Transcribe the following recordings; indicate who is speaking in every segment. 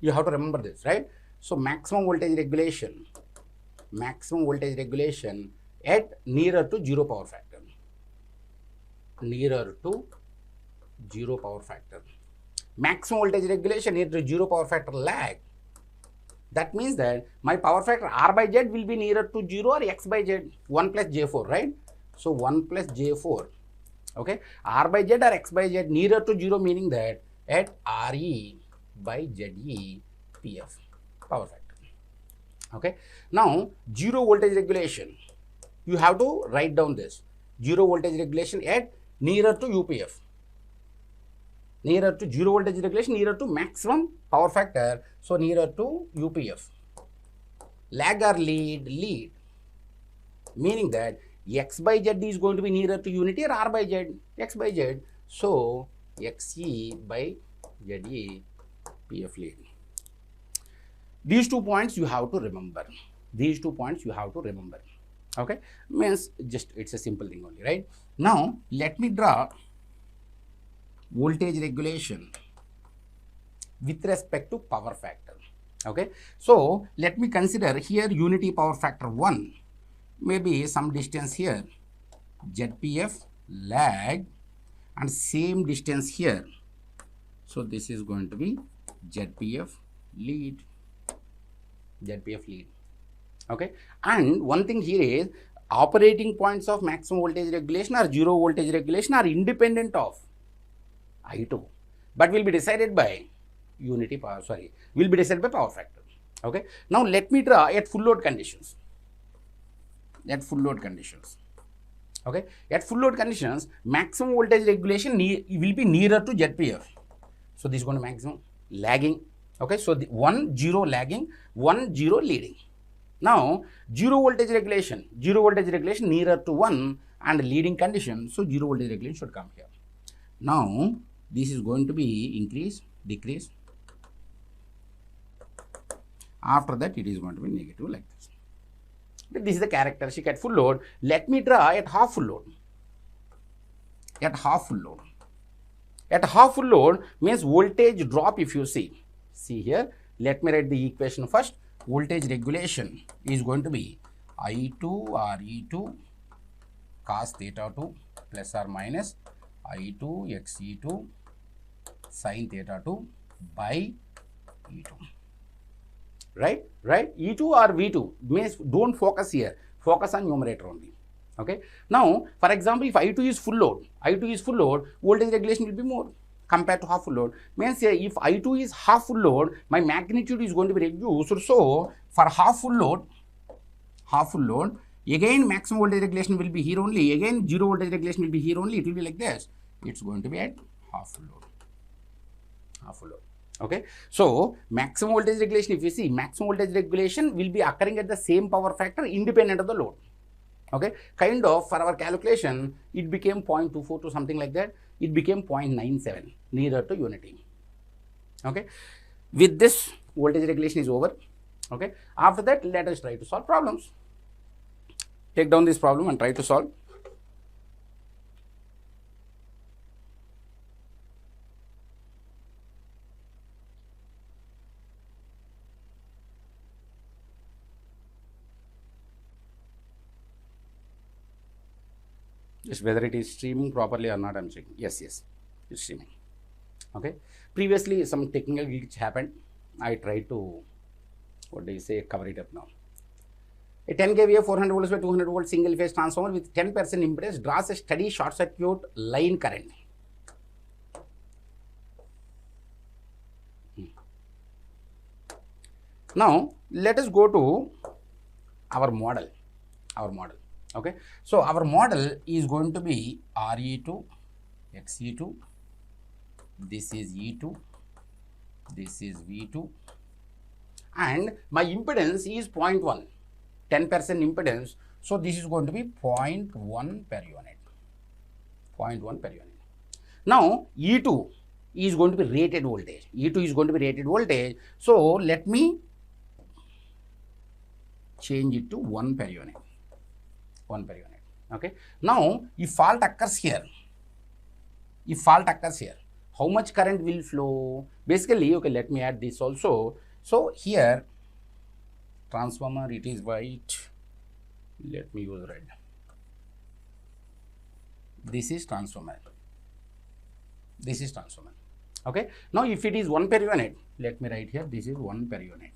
Speaker 1: You have to remember this, right? So maximum voltage regulation at nearer to zero power factor. Nearer to zero power factor. Maximum voltage regulation near to zero power factor lag. That means that my power factor R by Z will be nearer to 0 or X by Z, 1 plus J4, right? So 1 plus J4, okay? R by Z or X by Z nearer to 0, meaning that at RE by ZE PF, power factor, okay? Now, zero voltage regulation, you have to write down this. Zero voltage regulation at nearer to UPF. Nearer to zero voltage regulation, nearer to maximum power factor, so nearer to UPF. Lag or lead, meaning that X by Z is going to be nearer to unity or R by Z, X by Z, so XE by ZE PF lead. These 2 points you have to remember. These 2 points you have to remember, okay? Means just it's a simple thing only, right? Now let me draw voltage regulation with respect to power factor, okay? So let me consider here unity power factor 1, maybe some distance here, ZPF lag, and same distance here, so this is going to be ZPF lead, okay? And one thing here is operating points of maximum voltage regulation or zero voltage regulation are independent of I2, but will be decided by unity power, will be decided by power factor, okay? Now let me draw at full load conditions. At full load conditions, okay? At full load conditions, maximum voltage regulation will be nearer to ZPF. So this is going to maximum lagging, okay? So the 1 0 lagging, 1 0 leading. Now zero voltage regulation nearer to 1 and leading condition, so zero voltage regulation should come here. Now this is going to be increase, decrease. After that it is going to be negative like this. This is the characteristic at full load. Let me draw at half full load. At half full load. At half full load means voltage drop, if you see here, let me write the equation first. Voltage regulation is going to be I2 RE2 cos theta 2 plus or minus I2 XE2 sin theta 2 by E2. Right? E2 or V2 means don't focus here, focus on numerator only, okay? Now for example, if I2 is full load, voltage regulation will be more compared to half full load. Means if I2 is half full load, my magnitude is going to be reduced. So for half full load, again maximum voltage regulation will be here only, again zero voltage regulation will be here only, it will be like this. It's going to be at half full load. Okay, so maximum voltage regulation, if you see, maximum voltage regulation will be occurring at the same power factor independent of the load. Okay, kind of for our calculation, it became 0.24 to something like that. It became 0.97 nearer to unity. Okay, with this voltage regulation is over. Okay, after that let us try to solve problems. Take down this problem and try to solve. Just whether it is streaming properly or not, I'm checking. Yes, it's streaming. Okay, previously some technical glitch happened. I tried to, cover it up now. A 10 kVA 400 volts by 200 volt single phase transformer with 10% impedance draws a steady short circuit line current. Now let us go to our model. Okay, so our model is going to be RE2, XE2, this is E2, this is V2, and my impedance is 0.1, 10% impedance, so this is going to be 0.1 per unit, 0.1 per unit. Now E2 is going to be rated voltage, so let me change it to 1 per unit. Okay, now if fault occurs here, how much current will flow. Basically, okay, let me add this also. So here, transformer, it is white. Let me use red. This is transformer. This is transformer. Okay. Now, if it is 1 per unit, let me write here. This is 1 per unit.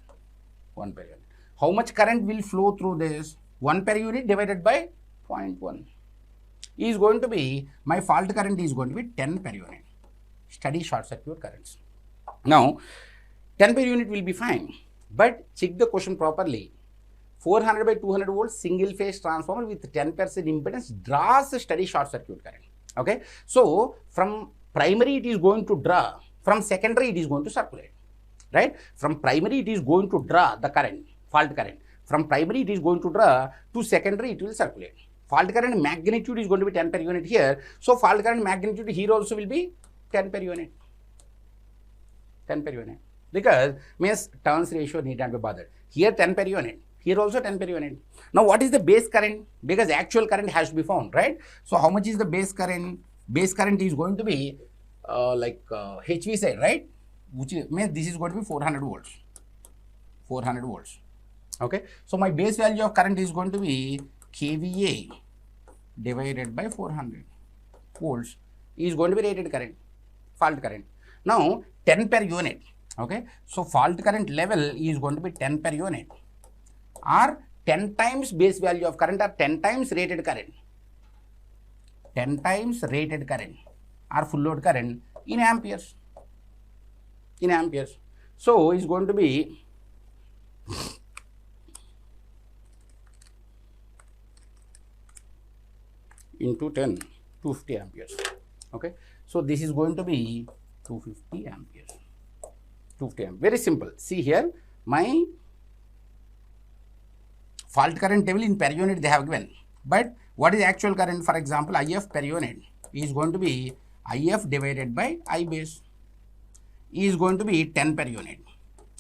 Speaker 1: 1 per unit. How much current will flow through this? 1 per unit divided by 0.1 is going to be, my fault current is going to be 10 per unit. Steady short circuit currents. Now, 10 per unit will be fine, but check the question properly. 400 by 200 volts single phase transformer with 10% impedance draws a steady short circuit current. Okay. So, from primary it is going to draw, from secondary it is going to circulate, right? From primary it is going to draw the current, fault current. From primary it is going to draw, to secondary it will circulate. Fault current magnitude is going to be 10 per unit here. So, fault current magnitude here also will be 10 per unit. 10 per unit. Because means turns ratio need not be bothered. Here 10 per unit. Here also 10 per unit. Now, what is the base current? Because actual current has to be found, right? So, how much is the base current? Base current is going to be HV side, right? Which means this is going to be 400 volts. 400 volts. Okay. So, my base value of current is going to be kVA divided by 400 volts is going to be rated current, fault current. Now, 10 per unit. Okay. So, fault current level is going to be 10 per unit, or 10 times base value of current, or 10 times rated current. 10 times rated current or full load current in amperes. In amperes. So, it's going to be into 10, 250 amperes. Okay. So, this is going to be 250 amperes. 250 amperes. Very simple. See here, my fault current table in per unit they have given. But what is actual current? For example, IF per unit is going to be IF divided by I base is going to be 10 per unit.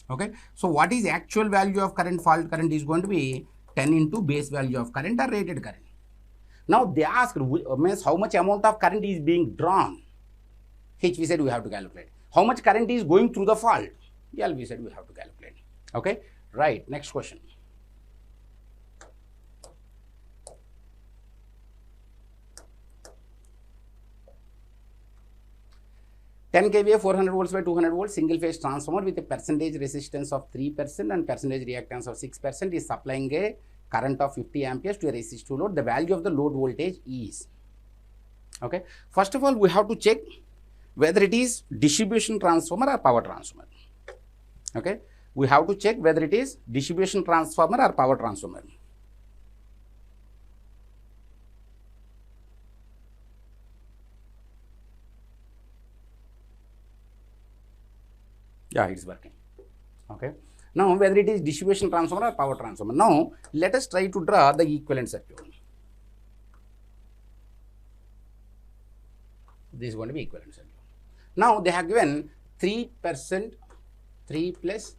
Speaker 1: Okay. So, what is actual value of current? Fault current is going to be 10 into base value of current or rated current. Now, they ask means how much amount of current is being drawn. HV said we have to calculate. How much current is going through the fault? LV said we have to calculate. Okay. Right. Next question. Ten kVA 400 volts by 200 volts single phase transformer with a percentage resistance of 3% and percentage reactance of 6% is supplying a current of 50 amperes to a resistive load. The value of the load voltage is. Okay. First of all, we have to check whether it is distribution transformer or power transformer. Okay. We have to check whether it is distribution transformer or power transformer. Yeah, it's working. Okay. Now, whether it is distribution transformer or power transformer. Now, let us try to draw the equivalent circuit. This is going to be equivalent circuit. Now, they have given 3%, 3 plus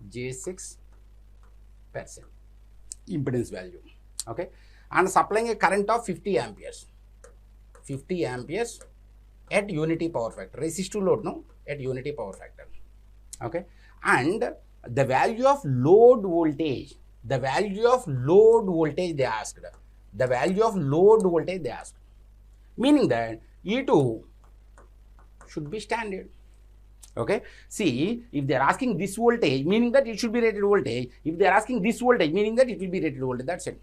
Speaker 1: J6% impedance value. Okay. And supplying a current of 50 amperes. 50 amperes at unity power factor. Resistive load, no? At unity power factor. Okay. And the value of load voltage, they asked. The value of load voltage they asked. Meaning that E2 should be standard. Okay. See, if they are asking this voltage, meaning that it should be rated voltage. If they are asking this voltage, meaning that it will be rated voltage. That's it.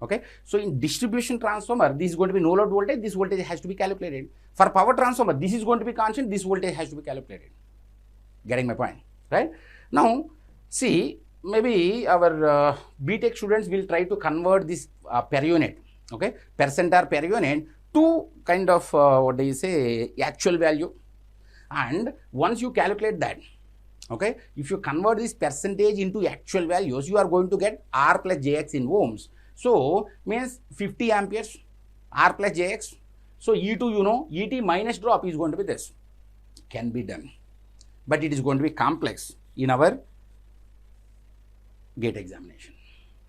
Speaker 1: Okay. So, in distribution transformer, this is going to be no load voltage. This voltage has to be calculated. For power transformer, this is going to be constant. This voltage has to be calculated. Getting my point, right? Now, see, maybe our BTech students will try to convert this per unit, okay, percent or per unit to kind of what do you say, actual value. And once you calculate that, okay, if you convert this percentage into actual values, you are going to get R plus Jx in ohms. So, means 50 amperes, R plus Jx. So, E2, you know, Et minus drop is going to be this. Can be done. But it is going to be complex in our gate examination.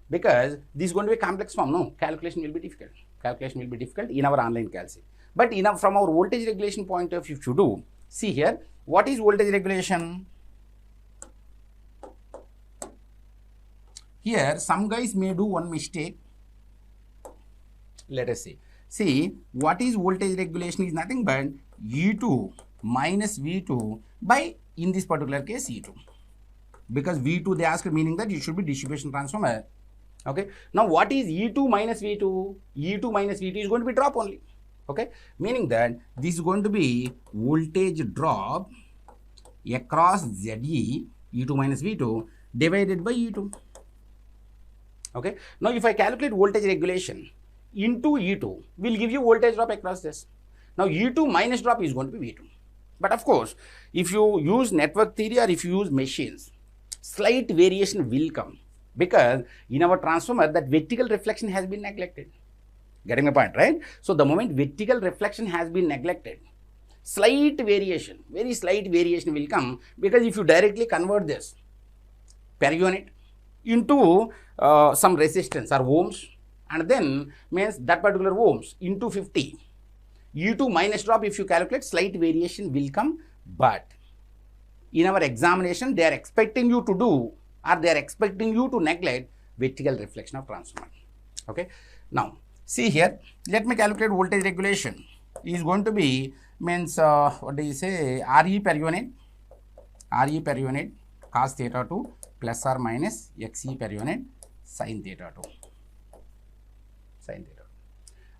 Speaker 1: Because this is going to be a complex form, no, calculation will be difficult. Calculation will be difficult in our online calc. But from our voltage regulation point of view, if you do, See here, what is voltage regulation? Here, some guys may do one mistake. Let us see. See, what is voltage regulation is nothing but E2 minus V2 by, in this particular case, E2. Because V2 they asked, meaning that it should be distribution transformer. Okay. Now, what is E2 minus V2? E2 minus V2 is going to be drop only. Okay. Meaning that this is going to be voltage drop across ZE, E2 minus V2 divided by E2. Okay. Now, if I calculate voltage regulation into E2, will give you voltage drop across this. Now, E2 minus drop is going to be V2. But of course, if you use network theory or if you use machines, slight variation will come, because in our transformer that vertical reflection has been neglected. Getting my point, right? So, the moment vertical reflection has been neglected, slight variation, very slight variation will come, because if you directly convert this per unit into some resistance or ohms, and then means that particular ohms into 50, E2 minus drop, if you calculate, slight variation will come, but in our examination they are expecting you to do, or they are expecting you to neglect vertical reflection of transformer. Okay. Now, see here, let me calculate voltage regulation is going to be, means what do you say, RE per unit cos theta 2 plus or minus XE per unit sin theta 2.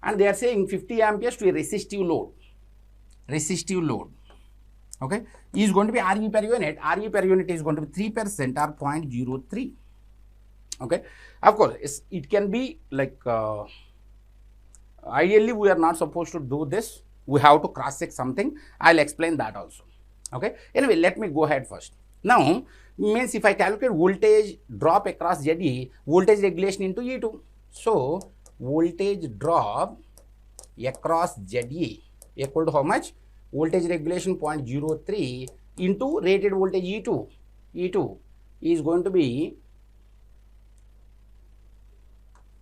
Speaker 1: And they are saying 50 amperes to a resistive load. Okay, is going to be RE per unit. RE per unit is going to be 3% or 0.03. Okay, of course, it can be like, ideally we are not supposed to do this. We have to cross check something. I'll explain that also. Okay, anyway, let me go ahead first. Now, means if I calculate voltage drop across ZE, voltage regulation into E2. So, voltage drop across ZE equal to how much? Voltage regulation 0.03 into rated voltage E2. E2 is going to be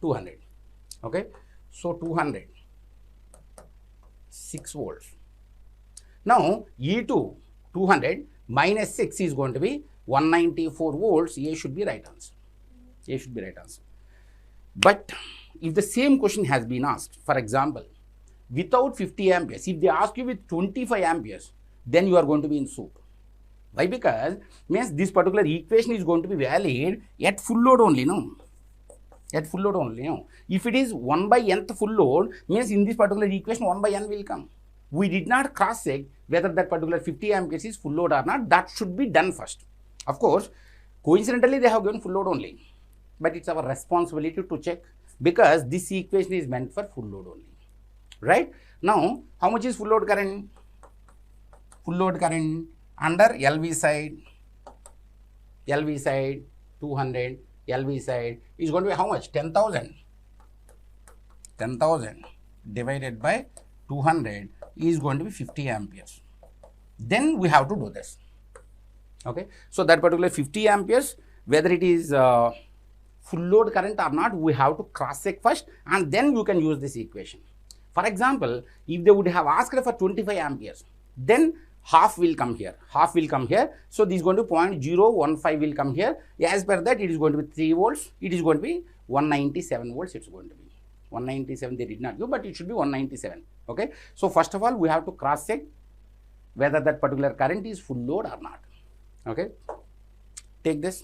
Speaker 1: 200. Okay. So, 200, 6 volts. Now, E2 200 minus 6 is going to be 194 volts. A should be right answer. But if the same question has been asked, for example, without 50 amperes, if they ask you with 25 amperes, then you are going to be in soup. Why? Because means this particular equation is going to be valid at full load only, no? If it is 1 by nth full load, means in this particular equation 1 by n will come. We did not cross check whether that particular 50 amperes is full load or not. That should be done first. Of course, coincidentally they have given full load only, but it's our responsibility to check, because this equation is meant for full load only. Right? Now, how much is full load current? Full load current under LV side 200, LV side is going to be how much? 10,000. 10,000 divided by 200 is going to be 50 amperes. Then we have to do this. Okay. So, that particular 50 amperes, whether it is full load current or not, we have to cross check first, and then you can use this equation. For example, if they would have asked for 25 amperes, then half will come here. So, this is going to 0.015 will come here. As per that, it is going to be 3 volts. It is going to be 197 volts. It's going to be 197. They did not give, but it should be 197. Okay. So, first of all, we have to cross check whether that particular current is full load or not. Okay. Take this.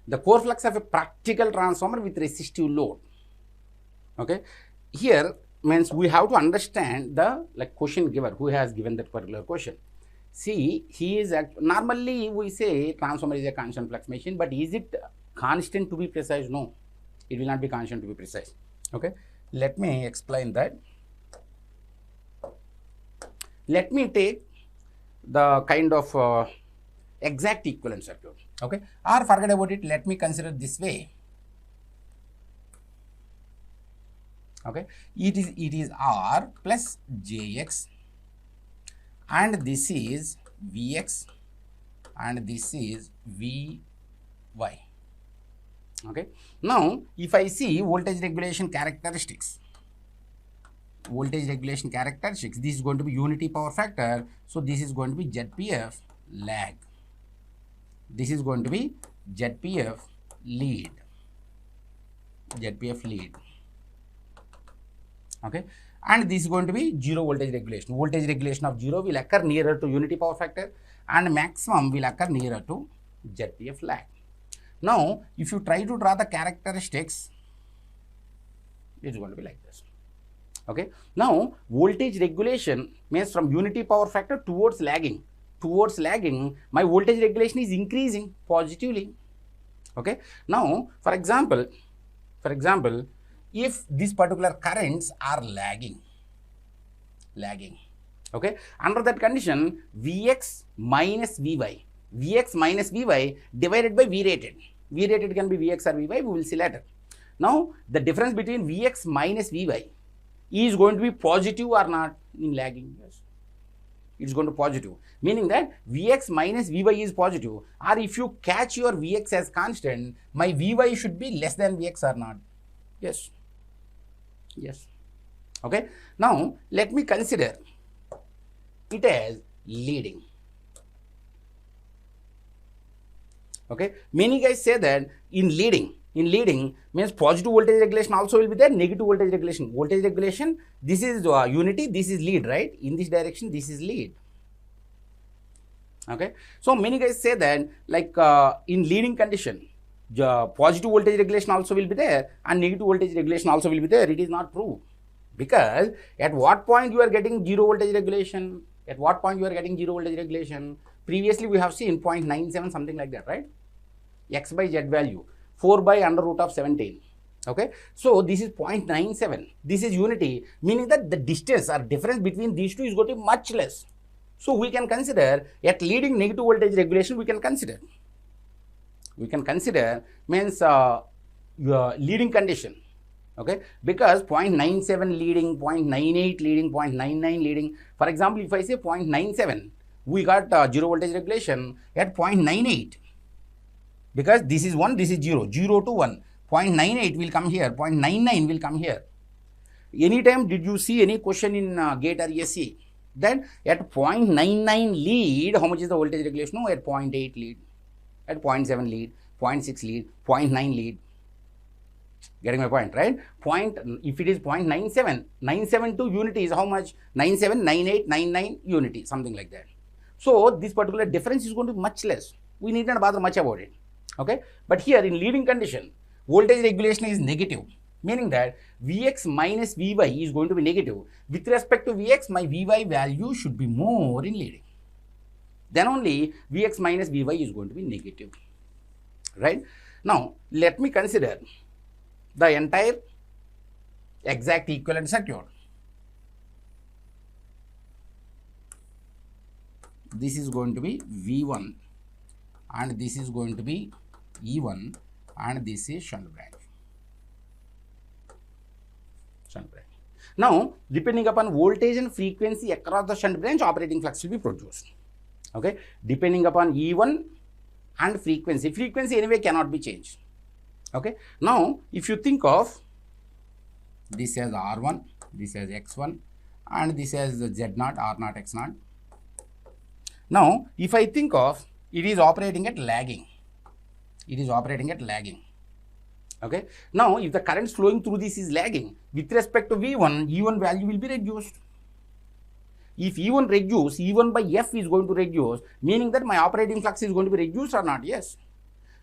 Speaker 1: The core flux of a practical transformer with resistive load. Okay. Here means we have to understand the question giver who has given that particular question. See, he is normally we say transformer is a constant flux machine, but is it constant to be precise? No, it will not be constant to be precise. Okay. Let me explain that. Let me take the kind of exact equivalent circuit. Okay, or forget about it, let me consider this way. Okay, it is R plus Jx, and this is Vx, and this is Vy. Okay. Now, if I see voltage regulation characteristics, this is going to be unity power factor. So, this is going to be ZPF lag. This is going to be ZPF lead. Okay. And this is going to be zero voltage regulation. Voltage regulation of 0 will occur nearer to unity power factor and maximum will occur nearer to ZPF lag. Now, if you try to draw the characteristics, it's going to be like this. Okay. Now, voltage regulation means from unity power factor towards lagging. My voltage regulation is increasing positively. Okay. Now, for example, if these particular currents are lagging, okay, under that condition, Vx minus Vy divided by V rated can be Vx or Vy, we will see later. Now, the difference between Vx minus Vy is going to be positive or not in lagging? Yes, it's going to positive, meaning that Vx minus Vy is positive, or if you catch your Vx as constant, my Vy should be less than Vx or not? Yes. Okay. Now, let me consider it as leading. Okay. Many guys say that in leading means positive voltage regulation also will be there, negative voltage regulation. Voltage regulation, this is unity, this is lead, right? In this direction, this is lead. Okay. So, many guys say that like in leading condition, positive voltage regulation also will be there and negative voltage regulation also will be there. It is not true, because at what point you are getting zero voltage regulation? Previously, we have seen 0.97, something like that, right? X by Z value, 4 by under root of 17. Okay. So, this is 0.97. This is unity, meaning that the distance or difference between these two is going to be much less. So, we can consider at leading negative voltage regulation, we can consider means your leading condition. Okay, because 0.97 leading, 0.98 leading, 0.99 leading. For example, if I say 0.97, we got zero voltage regulation at 0.98, because this is 1, this is 0, 0 to 1. 0.98 will come here, 0.99 will come here. Anytime did you see any question in GATE or ESE? Then at 0.99 lead, how much is the voltage regulation? No, at 0.8 lead, at 0.7 lead, 0.6 lead, 0.9 lead. Getting my point, right? If it is 0.97, 972 unity is how much? 97, 98, 99 unity, something like that. So, this particular difference is going to be much less. We need not bother much about it. Okay. But here in leading condition, voltage regulation is negative, meaning that Vx minus Vy is going to be negative. With respect to Vx, my Vy value should be more in leading. Then only Vx minus Vy is going to be negative. Right. Now, let me consider the entire exact equivalent circuit. This is going to be V1 and this is going to be E1 and this is shunt branch. Now, depending upon voltage and frequency across the shunt branch, operating flux will be produced. Okay, depending upon E1 and frequency anyway cannot be changed. Okay. Now, if you think of this as R1, this as X1 and this as Z0, R0, X0. Now, if I think of it is operating at lagging, okay. Now, if the currents flowing through this is lagging, with respect to V1, E1 value will be reduced. If E1 reduce, E1 by F is going to reduce, meaning that my operating flux is going to be reduced or not? Yes.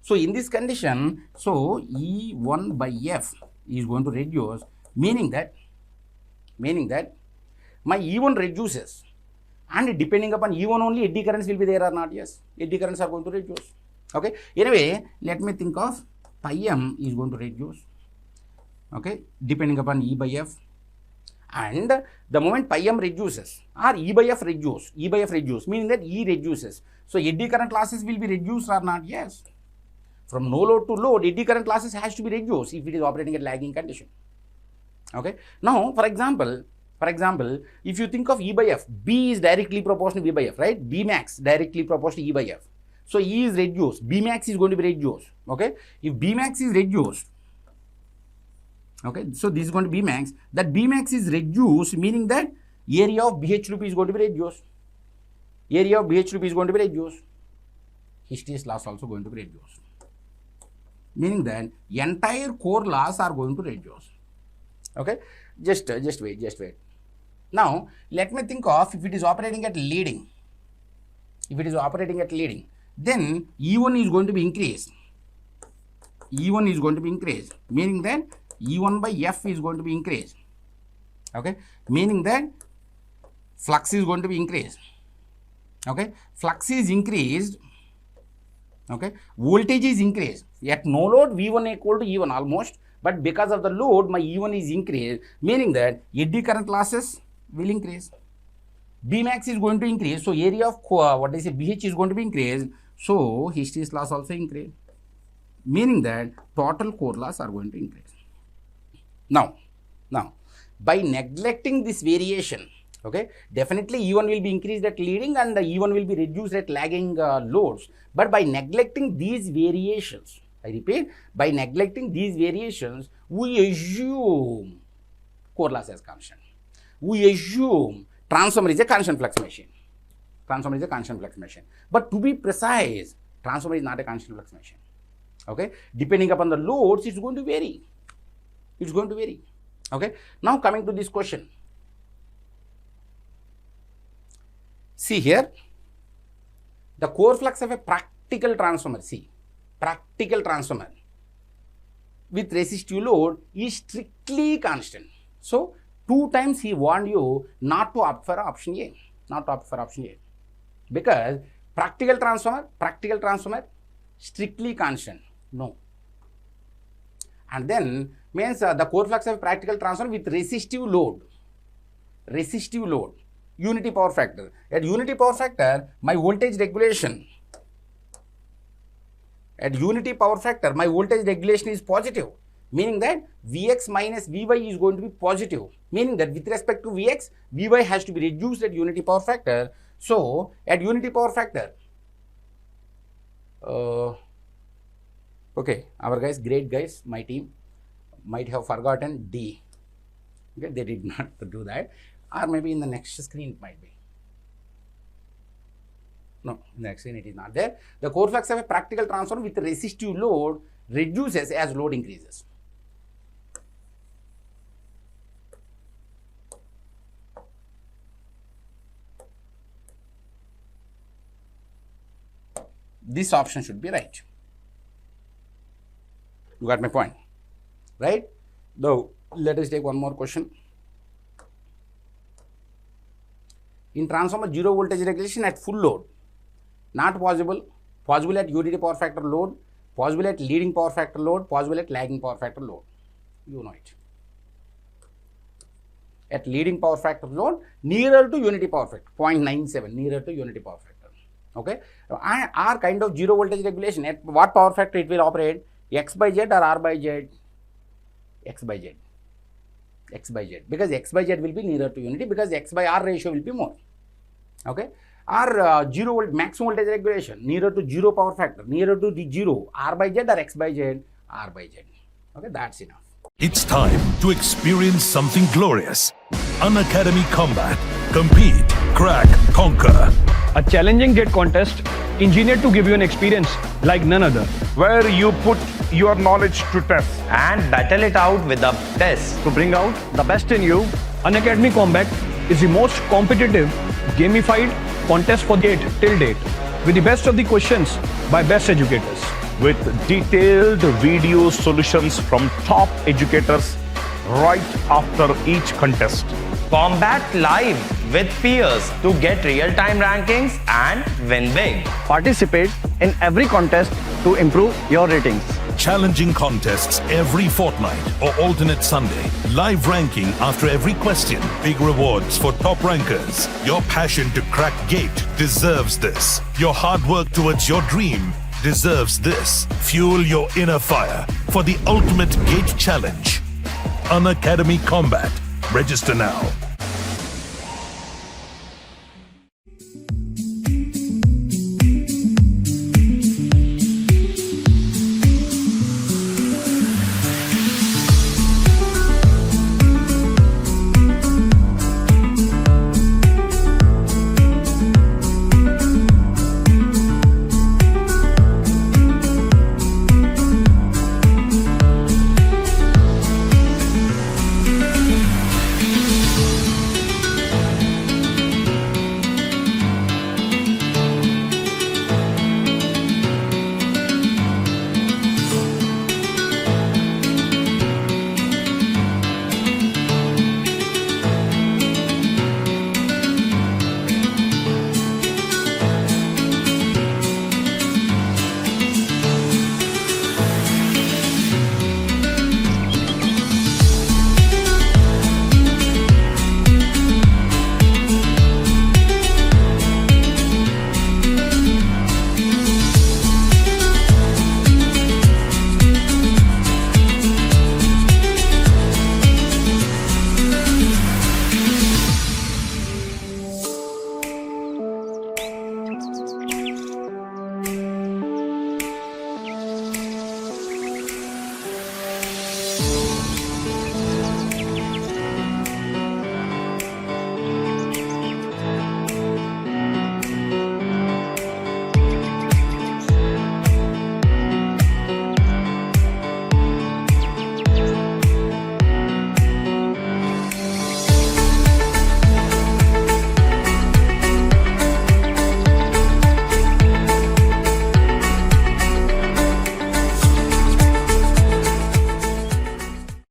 Speaker 1: So, in this condition, so E1 by F is going to reduce, meaning that my E1 reduces, and depending upon E1 only eddy currents will be there or not? Yes, eddy currents are going to reduce. Okay. Anyway, let me think of pi m is going to reduce, okay, depending upon E by F, and the moment pi m reduces or E by F reduce, meaning that E reduces. So, eddy current losses will be reduced or not? Yes. From no load to load, eddy current losses has to be reduced if it is operating at lagging condition. Okay. Now, for example, if you think of E by F, B is directly proportional to V by F, right? B max directly proportional to E by F. So E is reduced. Bmax is going to be reduced. Okay. If Bmax is reduced, okay, so this is going to be Bmax. That Bmax is reduced, meaning that area of BH loop is going to be reduced. Area of BH loop is going to be reduced. Hysteresis loss also going to be reduced. Meaning that entire core loss are going to reduce. Okay. Just wait. Now, let me think of if it is operating at leading. If it is operating at leading, then E1 is going to be increased. E1 is going to be increased, meaning that E1 by F is going to be increased. Okay, meaning that flux is going to be increased. Okay, flux is increased. Okay, voltage is increased. At no load, V1 equal to E1 almost, but because of the load, my E1 is increased, meaning that eddy current losses will increase. Bmax is going to increase, so area of BH is going to be increased, so hysteresis loss also increase, meaning that total core loss are going to increase. Now, by neglecting this variation, okay, definitely E1 will be increased at leading and the E1 will be reduced at lagging loads, but by neglecting these variations, I repeat, by neglecting these variations, we assume core loss as constant. We assume transformer is a constant flux machine. Transformer is a constant flux machine. But to be precise, transformer is not a constant flux machine. Okay? Depending upon the loads, it's going to vary. It's going to vary. Okay? Now coming to this question. See here, the core flux of a practical transformer, see, practical transformer with resistive load is strictly constant. So, 2 times he warned you not to opt for option A, because practical transformer, strictly constant, no. And then means the core flux of practical transformer with resistive load, unity power factor. At unity power factor, my voltage regulation, is positive. Meaning that Vx minus Vy is going to be positive. Meaning that with respect to Vx, Vy has to be reduced at unity power factor. So, at unity power factor, okay, our guys, great guys, my team might have forgotten D. Okay, they did not do that. Or maybe in the next screen it might be. No, in the next screen it is not there. The core flux of a practical transformer with resistive load reduces as load increases. This option should be right. You got my point, right? Now, let us take one more question. In transformer, zero voltage regulation at full load, not possible. Possible at unity power factor load, possible at leading power factor load, possible at lagging power factor load. You know it. At leading power factor load, nearer to unity power factor, 0.97, nearer to unity power factor. Okay, are kind of zero voltage regulation. At what power factor it will operate? X by Z or R by Z? X by Z. Because X by Z will be nearer to unity, because X by R ratio will be more. Okay, or zero volt maximum voltage regulation, nearer to zero power factor, nearer to the zero, R by Z or X by Z? R by Z. Okay, that's enough.
Speaker 2: It's time to experience something glorious. Unacademy Combat. Compete, crack, conquer.
Speaker 3: A challenging jet contest engineered to give you an experience like none other.
Speaker 4: Where you put your knowledge to test
Speaker 5: and battle it out with the best.
Speaker 3: To bring out the best in you, Unacademy Combat is the most competitive, gamified contest for date till date, with the best of the questions by best educators.
Speaker 4: with detailed video solutions from top educators right after each contest.
Speaker 5: Combat live with peers to get real-time rankings and win big.
Speaker 3: Participate in every contest to improve your ratings.
Speaker 2: Challenging contests every fortnight or alternate Sunday. Live ranking after every question. Big rewards for top rankers. Your passion to crack gate deserves this. Your hard work towards your dream deserves this. Fuel your inner fire for the ultimate gate challenge. Unacademy Combat. Register now.